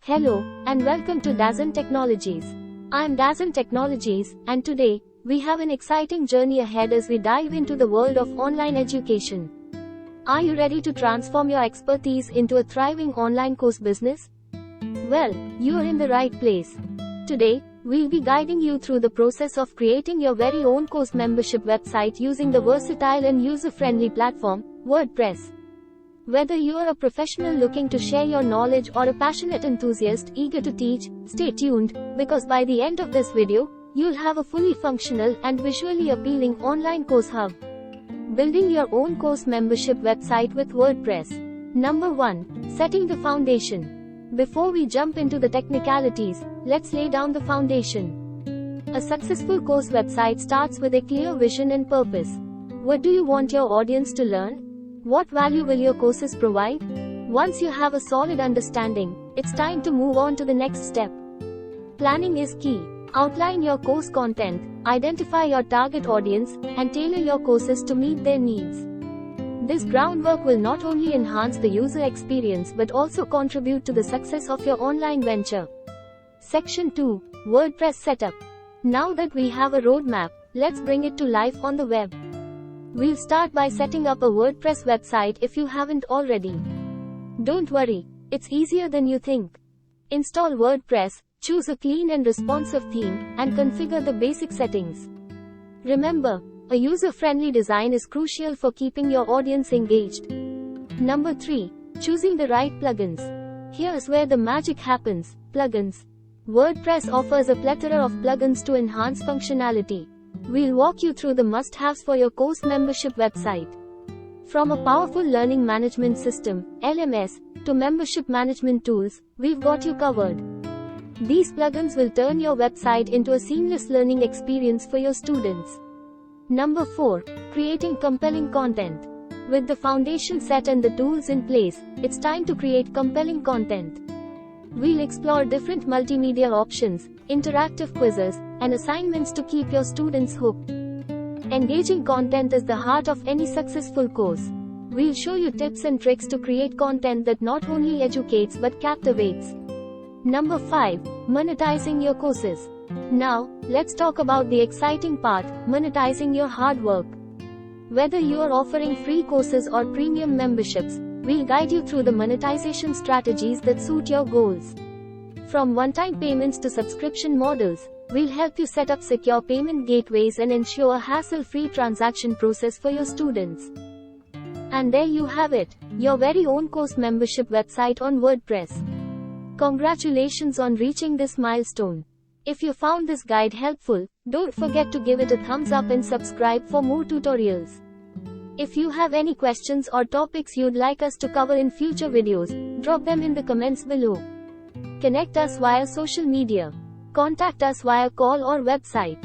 Hello, and welcome to Dazonn Technologies. I am Dazonn Technologies, and today, we have an exciting journey ahead as we dive into the world of online education. Are you ready to transform your expertise into a thriving online course business? Well, you are in the right place. Today, we'll be guiding you through the process of creating your very own course membership website using the versatile and user-friendly platform, WordPress. Whether you are a professional looking to share your knowledge or a passionate enthusiast eager to teach, stay tuned, because by the end of this video, you'll have a fully functional and visually appealing online course hub. Building your own course membership website with WordPress. Number 1. Setting the foundation. Before we jump into the technicalities, let's lay down the foundation. A successful course website starts with a clear vision and purpose. What do you want your audience to learn? What value will your courses provide? Once you have a solid understanding, it's time to move on to the next step. Planning is key. Outline your course content, identify your target audience, and tailor your courses to meet their needs. This groundwork will not only enhance the user experience but also contribute to the success of your online venture. Section 2. WordPress Setup. Now that we have a roadmap, let's bring it to life on the web. We'll start by setting up a WordPress website if you haven't already. Don't worry, it's easier than you think. Install WordPress, choose a clean and responsive theme, and configure the basic settings. Remember, a user-friendly design is crucial for keeping your audience engaged. Number 3. Choosing the right plugins. Here's where the magic happens. Plugins. WordPress offers a plethora of plugins to enhance functionality. We'll walk you through the must-haves for your course membership website. From a powerful learning management system, LMS, to membership management tools, we've got you covered. These plugins will turn your website into a seamless learning experience for your students. Number 4. Creating compelling content. With the foundation set and the tools in place, it's time to create compelling content. We'll explore different multimedia options, interactive quizzes, and assignments to keep your students hooked. Engaging content is the heart of any successful course. We'll show you tips and tricks to create content that not only educates but captivates. Number 5. Monetizing your courses. Now, let's talk about the exciting part, monetizing your hard work. Whether you are offering free courses or premium memberships, we'll guide you through the monetization strategies that suit your goals. From one-time payments to subscription models, we'll help you set up secure payment gateways and ensure a hassle-free transaction process for your students. And there you have it, your very own course membership website on WordPress. Congratulations on reaching this milestone. If you found this guide helpful, don't forget to give it a thumbs up and subscribe for more tutorials. If you have any questions or topics you'd like us to cover in future videos, drop them in the comments below. Connect us via social media. Contact us via call or website.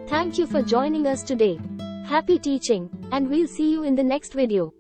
Thank you for joining us today. Happy teaching, and we'll see you in the next video.